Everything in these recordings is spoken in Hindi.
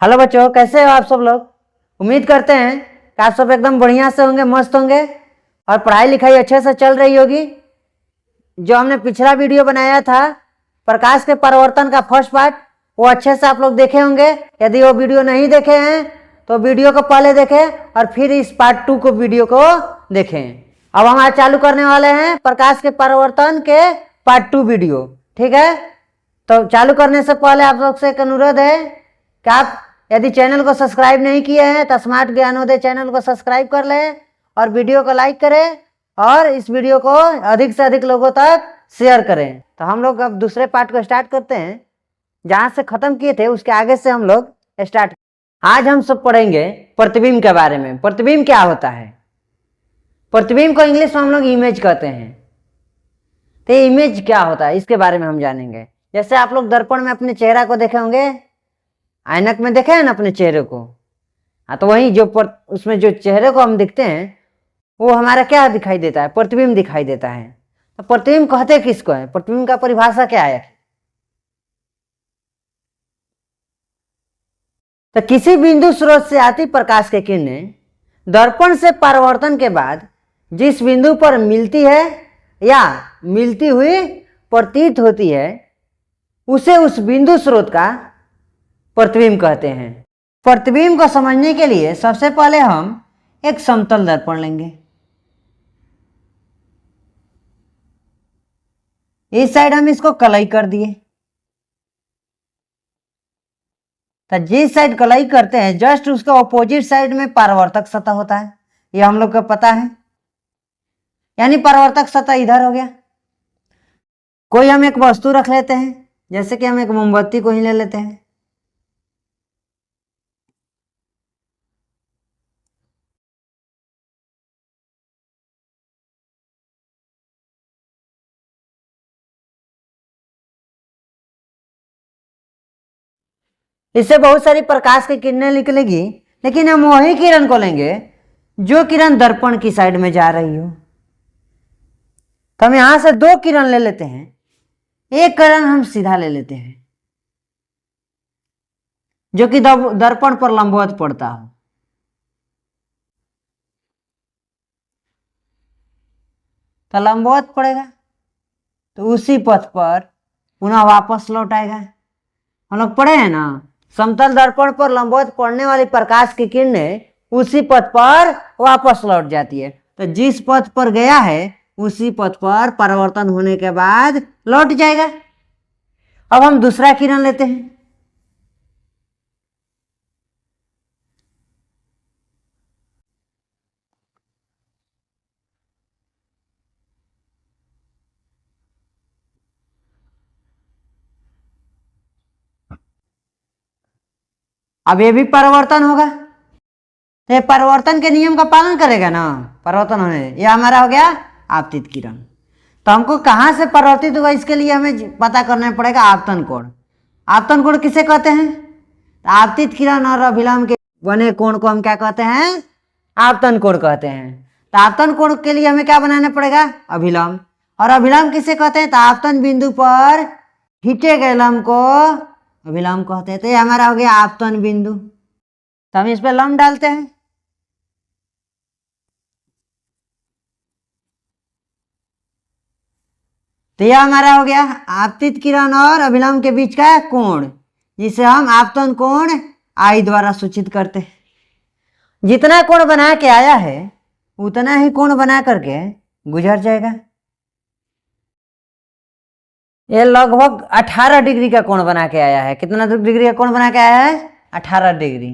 हेलो बच्चों, कैसे हो आप सब लोग। उम्मीद करते हैं कि आप सब एकदम बढ़िया से होंगे, मस्त होंगे और पढ़ाई लिखाई अच्छे से चल रही होगी। जो हमने पिछला वीडियो बनाया था प्रकाश के परिवर्तन का फर्स्ट पार्ट, वो अच्छे से आप लोग देखे होंगे। यदि वो वीडियो नहीं देखे हैं तो वीडियो को पहले देखें और फिर इस पार्ट 2 को वीडियो को देखें। अब हम आज चालू करने वाले हैं प्रकाश के परिवर्तन के पार्ट 2 वीडियो, ठीक है। तो चालू करने से पहले आप लोग से एक अनुरोध है कि आप यदि चैनल को सब्सक्राइब नहीं किए हैं तो स्मार्ट ज्ञानोदय चैनल को सब्सक्राइब कर लें और वीडियो को लाइक करें और इस वीडियो को अधिक से अधिक लोगों तक शेयर करें। तो हम लोग अब दूसरे पार्ट को स्टार्ट करते हैं। जहां से खत्म किए थे उसके आगे से हम लोग स्टार्ट। आज हम सब पढ़ेंगे प्रतिबिंब के बारे में। प्रतिबिंब क्या होता है? प्रतिबिंब को इंग्लिश में हम लोग इमेज कहते हैं। तो इमेज क्या होता है इसके बारे में हम जानेंगे। जैसे आप लोग दर्पण में अपने चेहरा को देखे होंगे, ऐनक में देखे हैं ना अपने चेहरे को। हाँ, तो वही जो उसमें जो चेहरे को हम दिखते हैं वो हमारा क्या दिखाई देता है? प्रतिबिंब दिखाई देता है। तो प्रतिबिंब कहते किसको है? प्रतिबिंब का परिभाषा क्या है? तो किसी बिंदु स्रोत से आती प्रकाश की किरणें दर्पण से परावर्तन के बाद जिस बिंदु पर मिलती है या मिलती हुई प्रतीत होती है उसे उस बिंदु स्रोत का प्रतिबिंब कहते हैं। प्रतिबिंब को समझने के लिए सबसे पहले हम एक समतल दर्पण लेंगे। इस साइड हम इसको कलई कर दिए। तो जिस साइड कलई करते हैं जस्ट उसके ऑपोजिट साइड में परावर्तक सतह होता है, ये हम लोग को पता है। यानी परावर्तक सतह इधर हो गया। कोई हम एक वस्तु रख लेते हैं, जैसे कि हम एक मोमबत्ती को ही ले लेते हैं। इससे बहुत सारी प्रकाश की किरणें निकलेगी, लेकिन हम वही किरण को लेंगे जो किरण दर्पण की साइड में जा रही हो। तो हम यहां से दो किरण ले लेते हैं। एक किरण हम सीधा ले लेते हैं जो कि दर्पण पर लंबवत पड़ता हो। तो लंबवत पड़ेगा तो उसी पथ पर पुनः वापस लौट आएगा। हम लोग पढ़े हैं ना, समतल दर्पण पर लंबवत पड़ने वाली प्रकाश की किरणें उसी पथ पर वापस लौट जाती है। तो जिस पथ पर गया है उसी पथ पर परावर्तन होने के बाद लौट जाएगा। अब हम दूसरा किरण लेते हैं। अब ये भी परिवर्तन होगा, तो ये परिवर्तन के नियम का पालन करेगा ना। परिवर्तन होने ये हमारा हो गया आपतित किरण। तो हमको कहाँ से परिवर्तित होगा इसके लिए हमें पता करना पड़ेगा आपतन कोण। आपतन कोण किसे कहते हैं? तो आपतित किरण और अभिलंब के बने कोण को हम क्या कहते हैं? आपतन कोण कहते हैं। तो आपतन कोण के लिए हमें क्या बनाना पड़ेगा? अभिलंब। और अभिलंब किसे कहते हैं? तो आपतन बिंदु पर खींचे गए लंब को अभिलंब कहते हैं। तो ये हमारा हो गया आपतन बिंदु। तो हम इस पे लंब डालते हैं। तो यह हमारा हो गया आपतित किरण और अभिलंब के बीच का कोण, जिसे हम आपतन कोण आई द्वारा सूचित करते हैं। जितना कोण बना के आया है उतना ही कोण बना करके गुजर जाएगा। ये लगभग 18 डिग्री का कोण बना के आया है। कितना डिग्री का कोण बना के आया है? 18 डिग्री।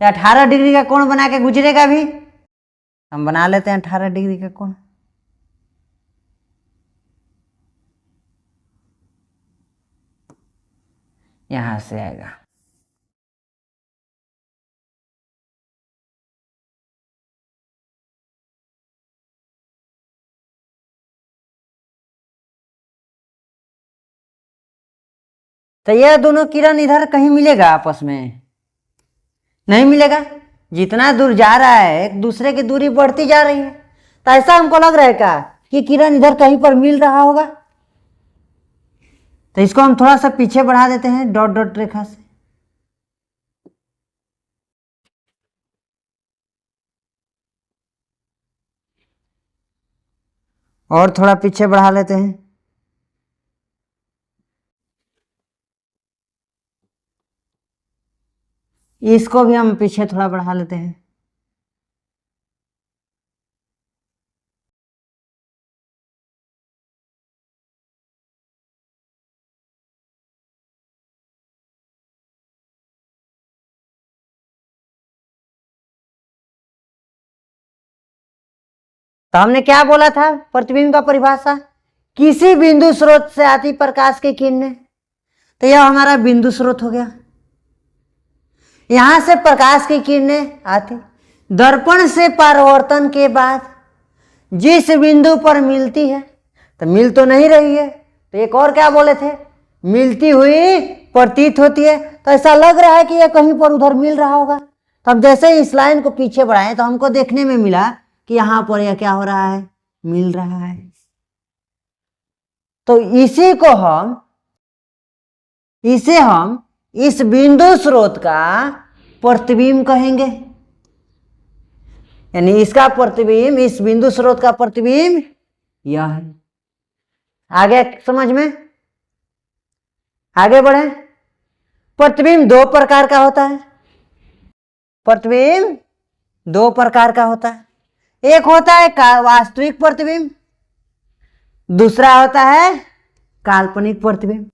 तो 18 डिग्री का कोण बना के गुजरेगा भी। हम बना लेते हैं 18 डिग्री का कोण। यहां से आएगा। तो यह दोनों किरण इधर कहीं मिलेगा? आपस में नहीं मिलेगा। जितना दूर जा रहा है एक दूसरे की दूरी बढ़ती जा रही है। तो ऐसा हमको लग रहा है क्या कि किरण इधर कहीं पर मिल रहा होगा। तो इसको हम थोड़ा सा पीछे बढ़ा देते हैं डॉट डॉट रेखा से। और थोड़ा पीछे बढ़ा लेते हैं। इसको भी हम पीछे थोड़ा बढ़ा लेते हैं। तो हमने क्या बोला था प्रतिबिंब का परिभाषा, किसी बिंदु स्रोत से आती प्रकाश की किरणें। तो यह हमारा बिंदु स्रोत हो गया, यहां से प्रकाश की किरणें आती, दर्पण से परावर्तन के बाद जिस बिंदु पर मिलती है, तो मिल तो नहीं रही है, तो एक और क्या बोले थे, मिलती हुई प्रतीत होती है। तो ऐसा लग रहा है कि यह कहीं पर उधर मिल रहा होगा। तो हम जैसे ही इस लाइन को पीछे बढ़ाएं तो हमको देखने में मिला कि यहां पर यह क्या हो रहा है, मिल रहा है। तो इसे हम इस बिंदु स्रोत का प्रतिबिंब कहेंगे, यानी इसका प्रतिबिंब, इस बिंदु स्रोत का प्रतिबिंब यह है। आगे समझ में, आगे बढ़े। प्रतिबिंब दो प्रकार का होता है, प्रतिबिंब दो प्रकार का होता है। एक होता है वास्तविक प्रतिबिंब, दूसरा होता है काल्पनिक प्रतिबिंब।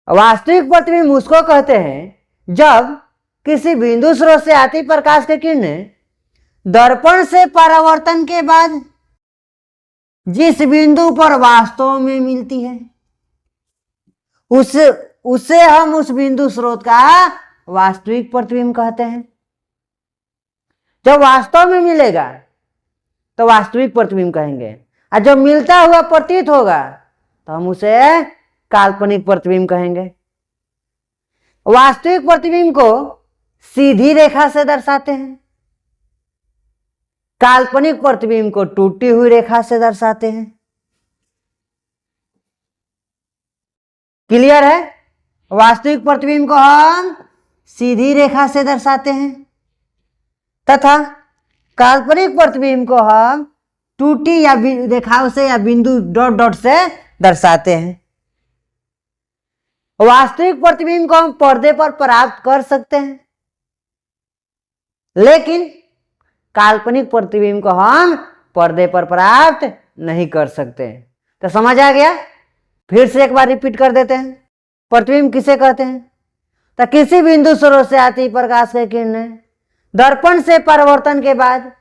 वास्तविक प्रतिबिंब उसको कहते हैं जब किसी बिंदु स्रोत से आती प्रकाश की किरणें दर्पण से परावर्तन के बाद जिस बिंदु पर वास्तव में मिलती है, उसे हम उस बिंदु स्रोत का वास्तविक प्रतिबिंब कहते हैं। जब वास्तव में मिलेगा तो वास्तविक प्रतिबिंब कहेंगे, और जब मिलता हुआ प्रतीत होगा तो हम उसे काल्पनिक प्रतिबिंब कहेंगे। वास्तविक प्रतिबिंब को सीधी रेखा से दर्शाते हैं, काल्पनिक प्रतिबिंब को टूटी हुई रेखा से दर्शाते हैं। क्लियर है? वास्तविक प्रतिबिंब को हम सीधी रेखा से दर्शाते हैं तथा काल्पनिक प्रतिबिंब को हम टूटी या रेखाओं से या बिंदु डॉट डॉट से दर्शाते हैं। वास्तविक प्रतिबिंब को हम पर्दे पर प्राप्त कर सकते हैं, लेकिन काल्पनिक प्रतिबिंब को हम पर्दे पर प्राप्त नहीं कर सकते। तो समझ आ गया? फिर से एक बार रिपीट कर देते हैं। प्रतिबिंब किसे कहते हैं? तो किसी बिंदु स्रोत से आती प्रकाश की किरणें दर्पण से परावर्तन के बाद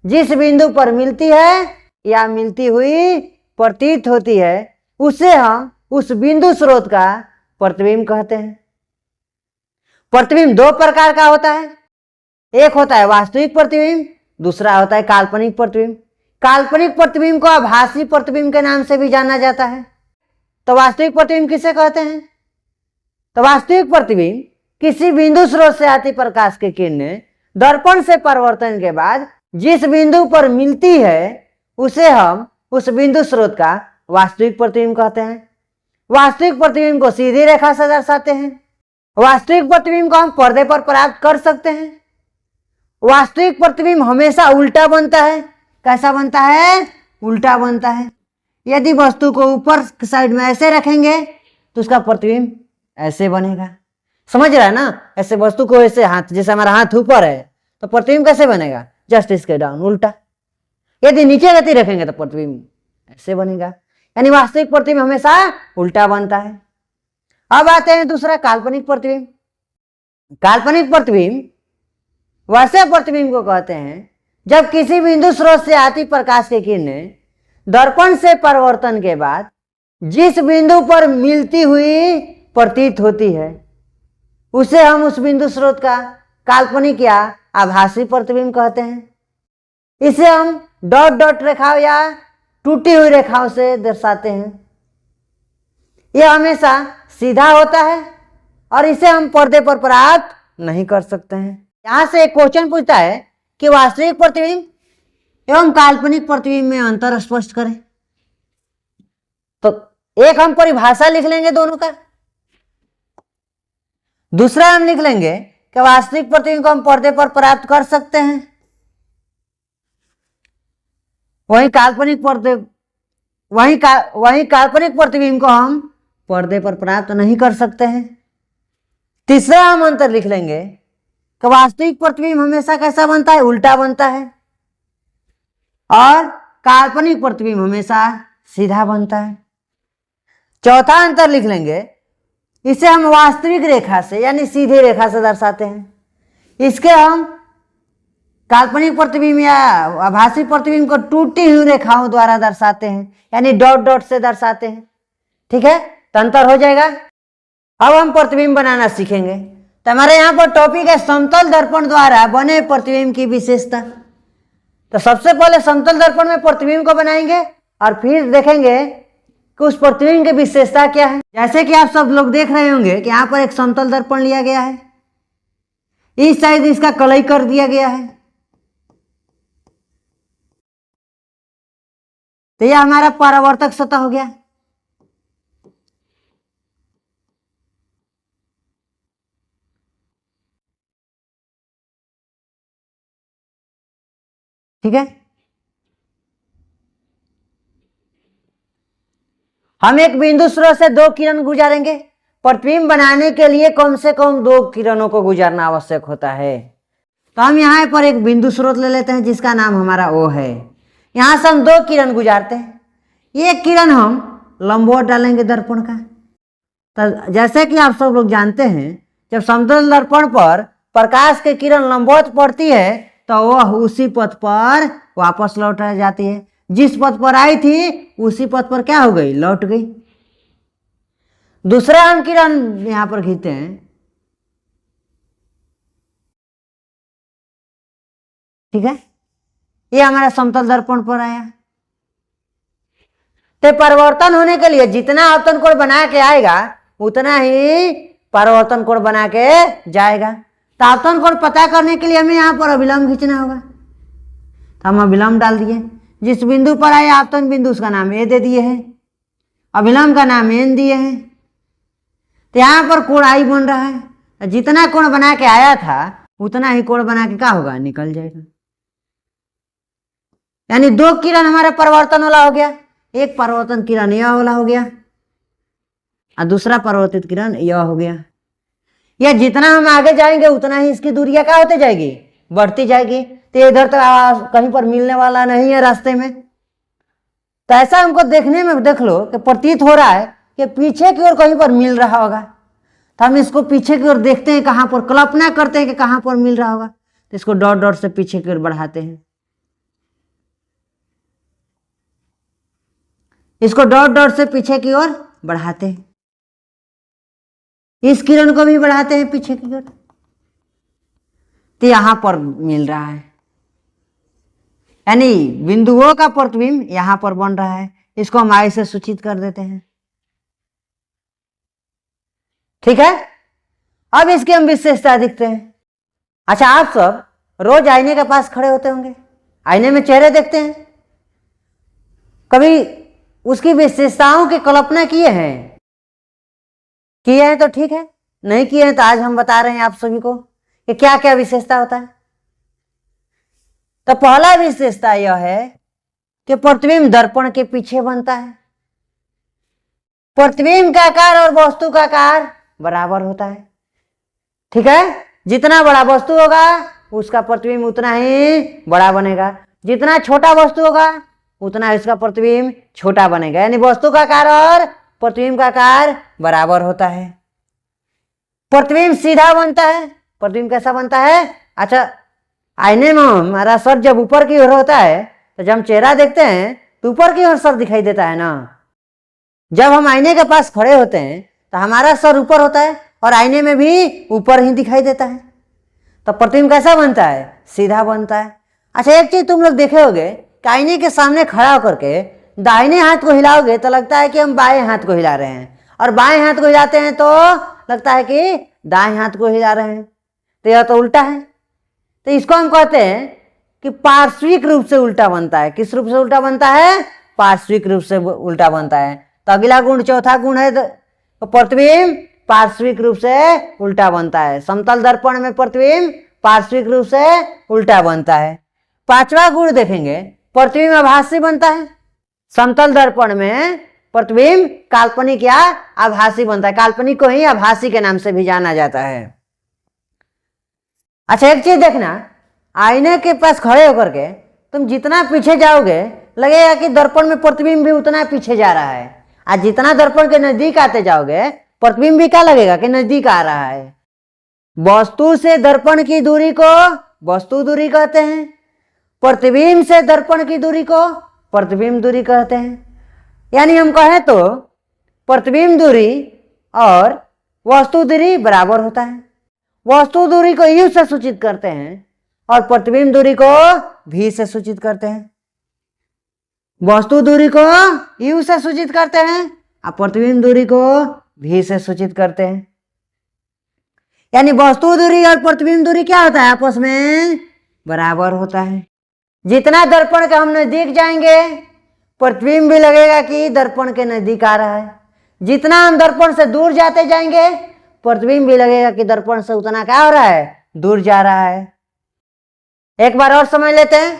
जिस बिंदु पर मिलती है या मिलती हुई प्रतीत होती है, उसे हम उस बिंदु स्रोत का प्रतिबिंब कहते हैं। प्रतिबिंब दो प्रकार का होता है, एक होता है वास्तविक प्रतिबिंब, दूसरा होता है काल्पनिक प्रतिबिंब। काल्पनिक प्रतिबिंब को आभासी प्रतिबिंब के नाम से भी जाना जाता है। तो वास्तविक प्रतिबिंब किसे कहते हैं? तो वास्तविक प्रतिबिंब किसी बिंदु स्रोत से आती प्रकाश की किरणें दर्पण से परावर्तन के बाद जिस बिंदु पर मिलती है, उसे हम उस बिंदु स्रोत का वास्तविक प्रतिबिंब कहते हैं। वास्तविक प्रतिबिंब को सीधी रेखा से दर्शाते हैं। वास्तविक प्रतिबिंब को हम पर्दे पर प्राप्त कर सकते हैं। वास्तविक प्रतिबिंब हमेशा उल्टा बनता है। कैसा बनता है? उल्टा बनता है। यदि वस्तु को ऊपर साइड में ऐसे रखेंगे तो उसका प्रतिबिंब ऐसे बनेगा। समझ रहा है ना? ऐसे वस्तु को ऐसे हाथ, जैसे हमारा हाथ ऊपर है तो प्रतिबिंब कैसे बनेगा? जस्ट इसके डाउन, उल्टा। यदि नीचे गति रखेंगे तो प्रतिबिंब ऐसे बनेगा। यानी वास्तविक प्रतिबिंब हमेशा उल्टा बनता है। अब आते हैं दूसरा काल्पनिक प्रतिबिंब। काल्पनिक प्रतिबिंब वैसे प्रतिबिंब को कहते हैं जब किसी बिंदु स्रोत से आती प्रकाश की किरणें दर्पण से परावर्तन के बाद जिस बिंदु पर मिलती हुई प्रतीत होती है, उसे हम उस बिंदु स्रोत का काल्पनिक या आभासी प्रतिबिंब कहते हैं। इसे हम डॉट डॉट रेखाओं या टूटी हुई रेखाओं से दर्शाते हैं। यह हमेशा सीधा होता है और इसे हम पर्दे पर प्राप्त नहीं कर सकते हैं। यहां से एक क्वेश्चन पूछता है कि वास्तविक प्रतिबिंब एवं काल्पनिक प्रतिबिंब में अंतर स्पष्ट करें। तो एक हम परिभाषा लिख लेंगे दोनों का, दूसरा हम लिख लेंगे कि वास्तविक प्रतिबिंब को हम पर्दे पर प्राप्त कर सकते हैं वही काल्पनिक प्रतिबिंब को हम पर्दे पर प्राप्त नहीं कर सकते हैं। तीसरा हम अंतर लिख लेंगे कि वास्तविक प्रतिबिंब हमेशा कैसा बनता है, उल्टा बनता है, और काल्पनिक प्रतिबिंब हमेशा सीधा बनता है। चौथा अंतर लिख लेंगे, इसे हम वास्तविक रेखा से यानी सीधी रेखा से दर्शाते हैं। इसके हम काल्पनिक प्रतिबिंब या आभासी प्रतिबिंब को टूटी हुई रेखाओं द्वारा दर्शाते हैं, यानी डॉट डॉट से दर्शाते हैं। ठीक है, तो अंतर हो जाएगा। अब हम प्रतिबिंब बनाना सीखेंगे। तो हमारे यहाँ पर टॉपिक है समतल दर्पण द्वारा बने प्रतिबिंब की विशेषता। तो सबसे पहले समतल दर्पण में प्रतिबिंब को बनाएंगे और फिर देखेंगे कि उस प्रतिबिंब की विशेषता क्या है। जैसे कि आप सब लोग देख रहे होंगे कि यहाँ पर एक समतल दर्पण लिया गया है, इस साइड इसका कलई कर दिया गया है। तो यह हमारा परावर्तक सतह हो गया। ठीक है, हम एक बिंदु स्रोत से 2 किरण गुजारेंगे। प्रतिबिंब बनाने के लिए कम से कम 2 किरणों को गुजारना आवश्यक होता है। तो हम यहाँ पर एक बिंदु स्रोत ले लेते हैं जिसका नाम हमारा O है। यहाँ से हम 2 किरण गुजारते हैं। एक किरण हम लंबवत डालेंगे दर्पण का। तो जैसे कि आप सब लोग जानते हैं, जब समतल दर्पण पर प्रकाश की किरण लंबवत पड़ती है तो वह उसी पथ पर वापस लौट जाती है। जिस पथ पर आई थी उसी पथ पर क्या हो गई, लौट गई। दूसरा हम किरण यहां पर खींचते हैं। ठीक है, ये हमारा समतल दर्पण पर आया। तो परिवर्तन होने के लिए जितना आपतन कोण बना के आएगा उतना ही परिवर्तन कोण बना के जाएगा। तो आपतन कोण पता करने के लिए हमें यहाँ पर अभिलंब खींचना होगा। तो हम अभिलंब डाल दिए। जिस बिंदु पर आए आपतन बिंदु उसका नाम ए दे दिए हैं, अभिलंब का नाम एन दिए हैं। तो यहाँ पर कोण आई बन रहा है। जितना कोण बना के आया था उतना ही कोण बना के क्या होगा, निकल जाएगा। यानी 2 किरण हमारा परिवर्तन वाला हो गया। एक परिवर्तन किरण यह वाला हो गया और दूसरा परिवर्तित किरण यह हो गया। यह जितना हम आगे जाएंगे उतना ही इसकी दूरियां क्या होती जाएगी, बढ़ती जाएगी। तो इधर तो कहीं पर मिलने वाला नहीं है रास्ते में। तो ऐसा हमको देखने में देख लो कि प्रतीत हो रहा है कि पीछे की ओर कहीं पर मिल रहा होगा। तो हम इसको पीछे की ओर देखते हैं, कहाँ पर कल्पना करते हैं कि कहाँ पर मिल रहा होगा। तो इसको डॉट डॉट से पीछे की ओर बढ़ाते हैं। इसको डॉट डॉट से पीछे की ओर बढ़ाते हैं। इस किरण को भी बढ़ाते हैं पीछे की ओर। तो यहां पर मिल रहा है, यानी बिंदुओं का प्रतिबिंब यहां पर बन रहा है। इसको हम आई से सूचित कर देते हैं। ठीक है, अब इसकी हम विशेषता दिखते हैं। अच्छा, आप सब रोज आईने के पास खड़े होते होंगे, आईने में चेहरे देखते हैं। कभी उसकी विशेषताओं की कल्पना किए हैं? किए हैं तो ठीक है, नहीं किए हैं तो आज हम बता रहे हैं आप सभी को कि क्या क्या विशेषता होता है। तो पहला विशेषता यह है कि प्रतिबिंब दर्पण के पीछे बनता है। प्रतिबिंब का आकार और वस्तु का आकार बराबर होता है। ठीक है, जितना बड़ा वस्तु होगा उसका प्रतिबिंब उतना ही बड़ा बनेगा, जितना छोटा वस्तु होगा उतना इसका प्रतिबिंब छोटा बनेगा। यानी वस्तु का आकार और प्रतिबिंब का आकार बराबर होता है। प्रतिबिंब सीधा बनता है। प्रतिबिंब कैसा बनता है? अच्छा, आईने में हमारा सर जब ऊपर की ओर होता है तो जब हम चेहरा देखते हैं तो ऊपर की ओर सर दिखाई देता है ना। जब हम आईने के पास खड़े होते हैं तो हमारा सर ऊपर होता है और आईने में भी ऊपर ही दिखाई देता है। तो प्रतिबिंब कैसा बनता है? सीधा बनता है। अच्छा, एक चीज तुम लोग देखे होगे कि आईने के सामने खड़ा होकर के दाहिने हाथ को हिलाओगे तो लगता है कि हम बाएं हाथ को हिला रहे हैं, और बाएं हाथ को हिलाते हैं तो लगता है कि दाएं हाथ को हिला रहे हैं। तो यह तो उल्टा है। तो इसको हम कहते हैं कि पार्श्विक रूप से उल्टा बनता है। किस रूप से उल्टा बनता है? पार्श्विक रूप से उल्टा बनता है। तो अगला गुण, चौथा गुण है तो प्रतिबिंब पार्श्विक रूप से उल्टा बनता है। समतल दर्पण में प्रतिबिंब पार्श्विक रूप से उल्टा बनता है। पांचवा गुण देखेंगे प्रतिबिंब आभासी बनता है। समतल दर्पण में प्रतिबिंब काल्पनिक या आभासी बनता है। काल्पनिक को ही आभासी के नाम से भी जाना जाता है। अच्छा, एक चीज देखना, आईने के पास खड़े होकर के तुम जितना पीछे जाओगे लगेगा कि दर्पण में प्रतिबिंब भी उतना पीछे जा रहा है, और जितना दर्पण के नजदीक आते जाओगे प्रतिबिंब भी क्या लगेगा कि नजदीक आ रहा है। वस्तु से दर्पण की दूरी को वस्तु दूरी कहते हैं, प्रतिबिंब से दर्पण की दूरी को प्रतिबिंब दूरी कहते हैं। यानी हम कहें तो प्रतिबिंब दूरी और वस्तु दूरी बराबर होता है। वस्तु दूरी को यू से सूचित करते हैं और प्रतिबिंब दूरी को भी से सूचित करते हैं। वस्तु दूरी को यू से सूचित करते हैं और प्रतिबिंब दूरी को भी से सूचित करते हैं। यानी वस्तु दूरी और प्रतिबिंब दूरी क्या होता है, आपस में बराबर होता है। जितना दर्पण के हम नजदीक जाएंगे प्रतिबिंब भी लगेगा कि दर्पण के नजदीक आ रहा है। जितना हम दर्पण से दूर जाते जाएंगे प्रतिबिंब भी लगेगा कि दर्पण से उतना क्या हो रहा है, दूर जा रहा है। एक बार और समझ लेते हैं।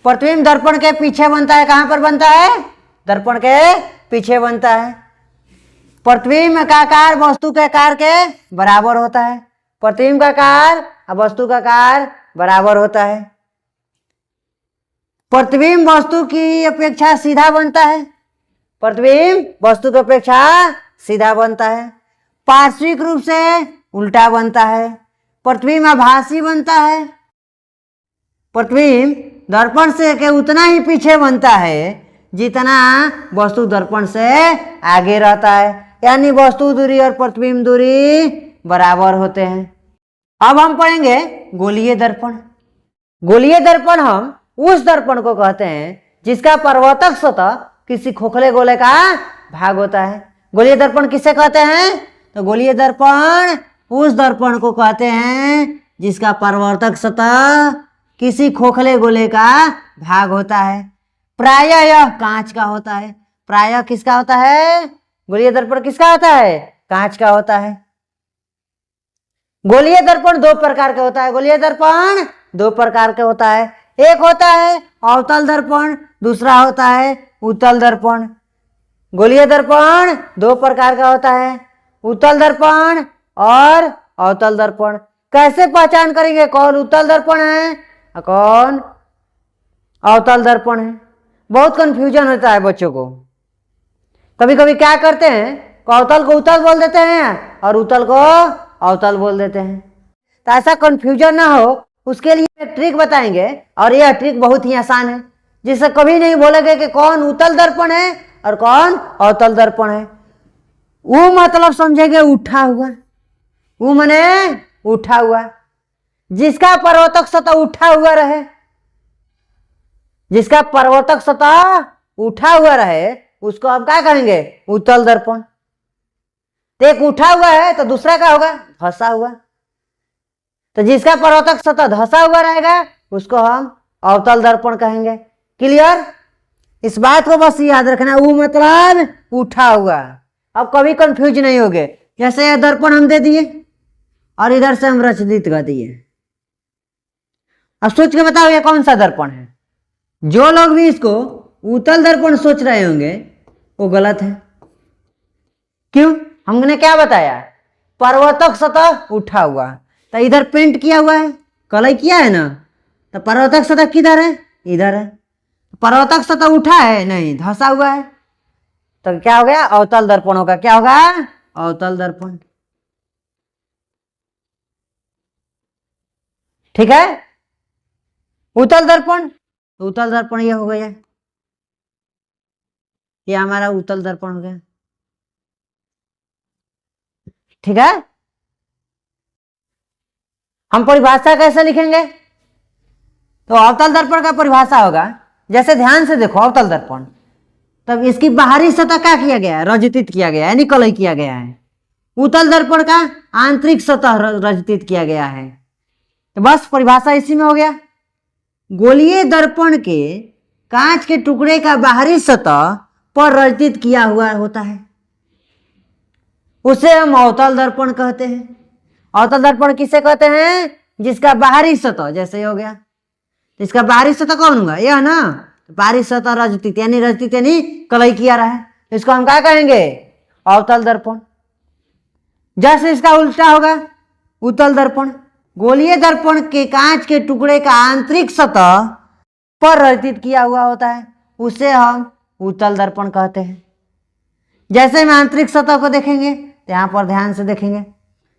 प्रतिबिंब दर्पण के पीछे बनता है। कहां पर बनता है, दर्पण के पीछे बनता है। प्रतिबिंब का आकार वस्तु के आकार के बराबर होता है। प्रतिबिंब का आकार और वस्तु का आकार बराबर होता है। प्रतिबिंब वस्तु की अपेक्षा सीधा बनता है। प्रतिबिंब वस्तु की अपेक्षा सीधा बनता है। पार्श्विक रूप से उल्टा बनता है। प्रतिबिंब आभासी बनता है। प्रतिबिंब दर्पण से के उतना ही पीछे बनता है जितना वस्तु दर्पण से आगे रहता है। यानी वस्तु दूरी और प्रतिबिंब दूरी बराबर होते हैं। अब हम पढ़ेंगे गोलीय दर्पण। गोलीय दर्पण हम उस दर्पण को कहते हैं जिसका परावर्तक सतह किसी खोखले गोले का भाग होता है। गोलीय दर्पण किसे कहते हैं, तो गोलीय दर्पण उस दर्पण को कहते हैं जिसका परावर्तक सतह किसी खोखले गोले का भाग होता है। प्रायः यह कांच का होता है। प्रायः किसका होता है, गोलीय दर्पण किसका होता है, कांच का होता है। गोलीय दर्पण दो प्रकार का होता है। गोलीय दर्पण दो प्रकार का होता है। एक होता है अवतल दर्पण, दूसरा होता है उत्तल दर्पण। गोलीय दर्पण दो प्रकार का होता है, उत्तल दर्पण और अवतल दर्पण। कैसे पहचान करेंगे कौन उत्तल दर्पण है और कौन अवतल दर्पण है? बहुत कंफ्यूजन होता है बच्चों को। कभी कभी क्या करते हैं, अवतल को उत्तल बोल देते हैं और उत्तल को अवतल बोल देते हैं। तो ऐसा कंफ्यूजन ना हो उसके लिए एक ट्रिक बताएंगे, और यह ट्रिक बहुत ही आसान है, जिससे कभी नहीं बोलेंगे कि कौन उत्तल दर्पण है और कौन अवतल दर्पण है। वो मतलब समझेंगे उठा हुआ। वो माने उठा हुआ, जिसका परावर्तक सतह उठा हुआ रहे। जिसका परावर्तक सतह उठा हुआ रहे उसको आप क्या कहेंगे, उत्तल दर्पण। तो एक उठा हुआ है तो दूसरा क्या होगा, धंसा हुआ। तो जिसका परावर्तक सतह धंसा हुआ रहेगा उसको हम अवतल दर्पण कहेंगे। क्लियर? इस बात को बस याद रखना, वो मतलब उठा हुआ। अब कभी कंफ्यूज नहीं होगे। जैसे यह दर्पण हम दे दिए और इधर से हम रचदित कर दिए। अब सोच के बताओ ये कौन सा दर्पण है? जो लोग भी इसको उत्तल दर्पण सोच रहे होंगे वो गलत है। क्यों? हमने क्या बताया, परावर्तक सतह उठा हुआ, तो इधर पेंट किया हुआ है, कलई किया है ना, तो परावर्तक सतह किधर है, इधर है। परावर्तक सतह उठा है नहीं, धंसा हुआ है, तो क्या हो गया, अवतल दर्पण होगा। क्या होगा, अवतल दर्पण। ठीक है। उत्तल दर्पण, उत्तल दर्पण ये हो गया, ये हमारा उत्तल दर्पण हो गया। ठीक है। हम परिभाषा कैसे लिखेंगे, तो अवतल दर्पण का परिभाषा होगा, जैसे ध्यान से देखो अवतल दर्पण, तब इसकी बाहरी सतह क्या किया गया है, रजतित किया गया है, यानी कलई किया गया है। उत्तल दर्पण का आंतरिक सतह रजतित किया गया है। तो बस परिभाषा इसी में हो गया। गोलीय दर्पण के कांच के टुकड़े का बाहरी सतह पर रजतित किया हुआ होता है, उसे हम अवतल दर्पण कहते हैं। अवतल दर्पण किसे कहते हैं, जिसका बाहरी सतह, जैसे हो गया, इसका बाहरी सतह कौन होगा, यह ना, बाहरी सतह रजतीत यानी कलई किया रहा है, इसको हम क्या कहेंगे? अवतल दर्पण। जैसे इसका उल्टा होगा उत्तल दर्पण। गोलीय दर्पण के कांच के टुकड़े का आंतरिक सतह पर रचित किया हुआ होता है, उसे हम उत्तल दर्पण कहते हैं। जैसे हम आंतरिक सतह को देखेंगे तो यहाँ पर ध्यान से देखेंगे,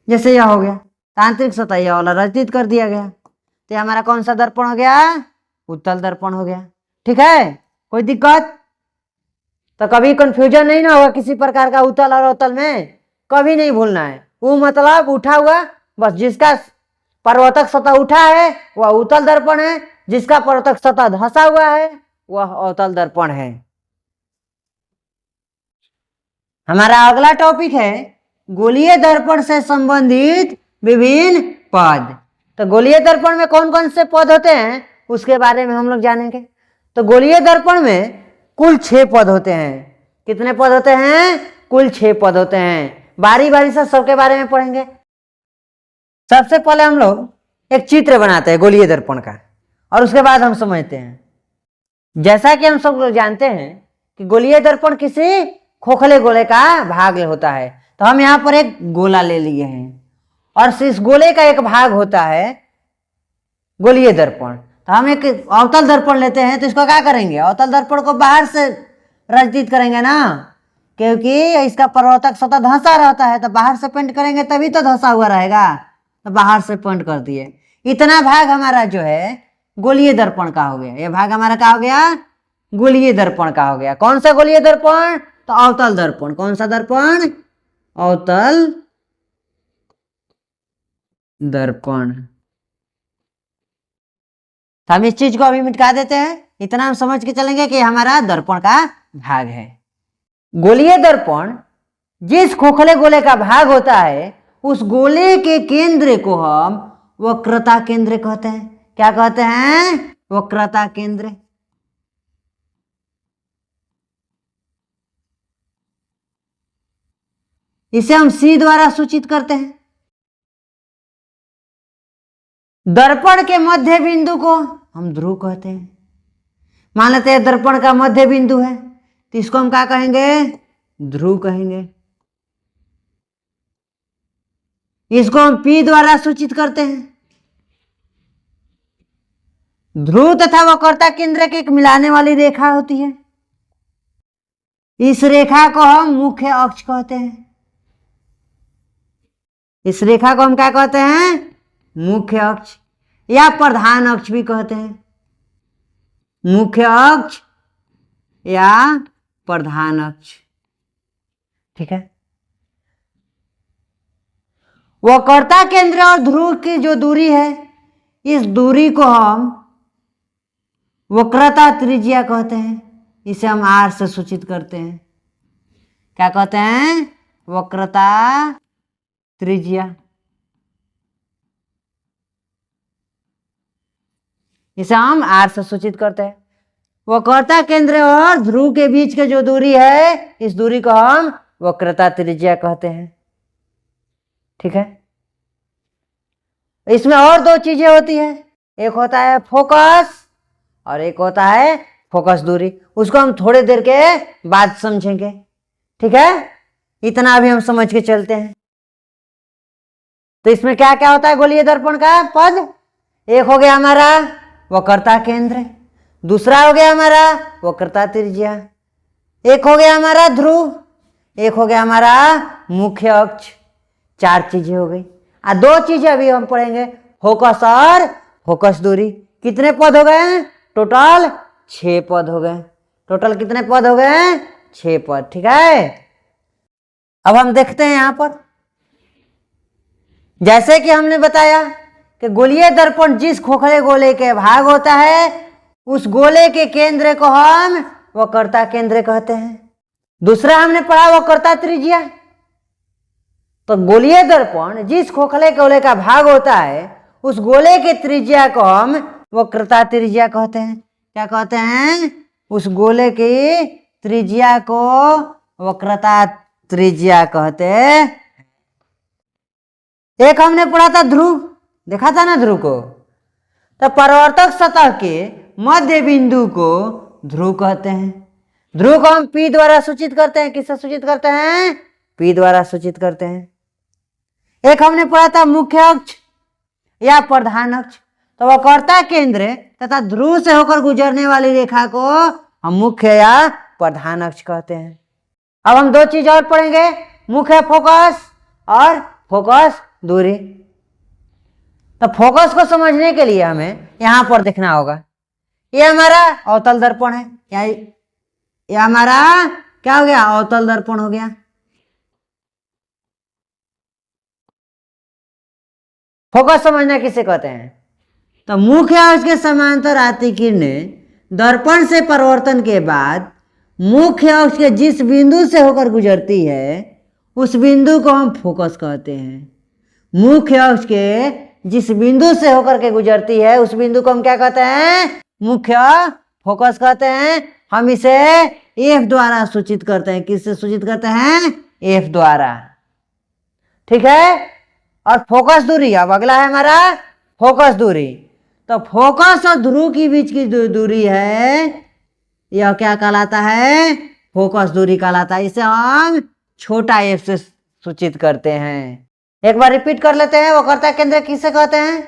जैसे यह हो गया तो आंतरिक सतह यह वाला रचित कर दिया गया, तो हमारा कौन सा दर्पण हो गया? उत्तल दर्पण हो गया। ठीक है, कोई दिक्कत? तो कभी कंफ्यूजन नहीं ना होगा किसी प्रकार का उत्तल और अवतल में, कभी नहीं भूलना है। वो मतलब उठा हुआ, बस जिसका परवर्तक सतह उठा है वह उत्तल दर्पण है, जिसका परवर्तक सतह धंसा हुआ है वह अवतल दर्पण है। हमारा अगला टॉपिक है गोलीय दर्पण से संबंधित विभिन्न पद। तो गोलीय दर्पण में कौन कौन से पद होते हैं उसके बारे में हम लोग जानेंगे। तो गोलीय दर्पण में कुल 6 पद होते हैं। कितने पद होते हैं? कुल 6 पद होते हैं। बारी बारी से सबके बारे में पढ़ेंगे। सबसे पहले हम लोग एक चित्र बनाते हैं गोलीय दर्पण का, और उसके बाद हम समझते हैं। जैसा कि हम सब लोग जानते हैं कि गोलीय दर्पण किसी खोखले गोले का भाग होता है, तो हम यहाँ पर एक गोला ले लिए हैं और इस गोले का एक भाग होता है गोलीय दर्पण। तो हम एक अवतल दर्पण लेते हैं, तो इसको क्या करेंगे? अवतल दर्पण को बाहर से रचित करेंगे ना, क्योंकि इसका परावर्तक सतह धंसा रहता है, तो बाहर से पेंट करेंगे तभी तो धंसा हुआ रहेगा, तो बाहर से पेंट कर दिए। इतना भाग हमारा जो है गोलीय दर्पण का हो गया। ये भाग हमारा क्या हो गया? गोलीय दर्पण का हो गया। कौन सा गोलीय दर्पण? तो अवतल दर्पण। कौन सा दर्पण? अवतल दर्पण। तो हम इस चीज को अभी मिटा देते हैं, इतना हम समझ के चलेंगे कि हमारा दर्पण का भाग है। गोलीय दर्पण जिस खोखले गोले का भाग होता है उस गोले के केंद्र को हम वक्रता केंद्र कहते हैं। क्या कहते हैं? वक्रता केंद्र। इसे हम C द्वारा सूचित करते हैं। दर्पण के मध्य बिंदु को हम ध्रुव कहते हैं। मान लेते हैं दर्पण का मध्य बिंदु है, तो इसको हम क्या कहेंगे? ध्रुव कहेंगे। इसको हम P द्वारा सूचित करते हैं। ध्रुव तथा वक्रता केंद्र की एक मिलाने वाली रेखा होती है, इस रेखा को हम मुख्य अक्ष कहते हैं। इस रेखा को हम क्या कहते हैं? मुख्य अक्ष या प्रधान अक्ष भी कहते हैं। मुख्य अक्ष या प्रधान अक्ष। ठीक है। वक्रता केंद्र और ध्रुव की जो दूरी है, इस दूरी को हम वक्रता त्रिज्या कहते हैं। इसे हम R से सूचित करते हैं। क्या कहते हैं? वक्रता त्रिज्या। इसे हम R से सूचित करते हैं। वक्रता केंद्र और ध्रुव के बीच की जो दूरी है, इस दूरी को हम वक्रता त्रिज्या कहते हैं। ठीक है। इसमें और 2 चीजें होती है, एक होता है फोकस और एक होता है फोकस दूरी। उसको हम थोड़ी देर के बाद समझेंगे। ठीक है, इतना अभी हम समझ के चलते हैं। तो इसमें क्या क्या होता है गोलीय दर्पण का पद? एक हो गया हमारा वक्रता केंद्र, दूसरा हो गया हमारा वक्रता त्रिज्या, एक हो गया हमारा ध्रुव, एक हो गया हमारा मुख्य अक्ष। 4 चीजें हो गई। 2 चीजें अभी हम पढ़ेंगे, फोकस और फोकस दूरी। कितने पद हो गए? टोटल 6 पद हो गए। टोटल कितने पद हो गए? 6 पद। ठीक है। अब हम देखते हैं यहां पर, जैसे कि हमने बताया कि गोलीय दर्पण जिस खोखले गोले के भाग होता है, उस गोले के केंद्र को हम वक्रता केंद्र कहते हैं। दूसरा हमने पढ़ा वक्रता त्रिज्या। तो गोलीय दर्पण जिस खोखले गोले का भाग होता है, उस गोले के त्रिज्या को हम वक्रता त्रिज्या कहते हैं। क्या कहते हैं? उस गोले की त्रिज्या को वक्रता त्रिज्या कहते हैं। एक हमने पढ़ा था ध्रुव, देखा था ना ध्रुव को। तो परावर्तक सतह के मध्य बिंदु को ध्रुव कहते हैं। ध्रुव को हम P द्वारा सूचित करते हैं। किससे सूचित करते हैं? P द्वारा सूचित करते हैं। एक हमने पढ़ा था मुख्य अक्ष या प्रधान अक्ष, तो वक्रता केंद्र तथा ध्रुव से होकर गुजरने वाली रेखा को हम मुख्य या प्रधान अक्ष कहते हैं। अब हम दो चीज और पढ़ेंगे, मुख्य फोकस और फोकस दूरी। तो फोकस को समझने के लिए हमें यहां पर देखना होगा, ये हमारा अवतल दर्पण है, ये हमारा क्या हो गया? अवतल दर्पण हो गया। फोकस समझना किसे कहते हैं? तो मुख्य अक्ष के समांतर आती किरणें दर्पण से परावर्तन के बाद मुख्य अक्ष के जिस बिंदु से होकर गुजरती है उस बिंदु को हम फोकस कहते हैं। मुख्य अक्ष के जिस बिंदु से होकर के गुजरती है उस बिंदु को हम क्या कहते हैं? मुख्य फोकस कहते हैं। हम इसे F द्वारा सूचित करते हैं। किससे सूचित करते हैं? F द्वारा। ठीक है। और फोकस दूरी, अब अगला है हमारा फोकस दूरी। तो फोकस और ध्रुव के बीच की दूरी है, यह क्या कहलाता है? फोकस दूरी कहलाता है। इसे हम छोटा f से सूचित करते हैं। एक बार रिपीट कर लेते हैं, वक्रता केंद्र किसे कहते हैं?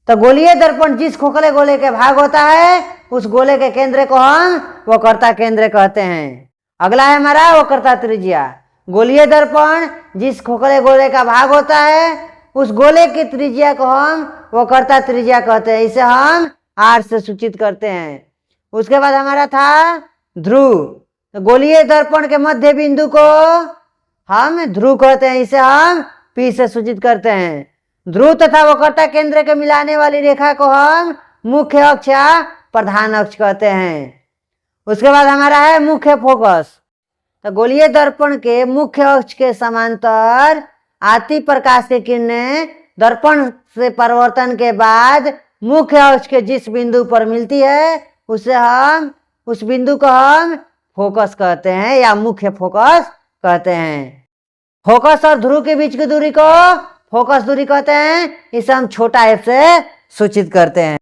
तो गोलीय दर्पण जिस खोखले गोले के भाग होता है उस गोले के केंद्र को हम वक्रता केंद्र कहते हैं। अगला है हमारा वक्रता त्रिज्या। गोलीय दर्पण जिस खोखले गोले का भाग होता है उस गोले की त्रिज्या को हम वक्रता त्रिज्या कहते हैं। इसे हम r से सूचित करते हैं। उसके बाद हमारा था ध्रुव। तो गोलीय दर्पण के मध्य बिंदु को हम ध्रुव कहते हैं। इसे हम P से सूचित करते हैं। ध्रुव तथा वक्रता केंद्र के मिलाने वाली रेखा को हम मुख्य अक्ष या प्रधान अक्ष कहते हैं। उसके बाद हमारा है मुख्य फोकस। तो गोलीय दर्पण के मुख्य अक्ष के समांतर आती प्रकाश की किरणें दर्पण से परावर्तन के बाद मुख्य अक्ष के जिस बिंदु पर मिलती है उस बिंदु को हम फोकस कहते हैं या मुख्य फोकस कहते हैं। फोकस और ध्रुव के बीच की दूरी को फोकस दूरी कहते हैं। इसे हम छोटा f से सूचित करते हैं।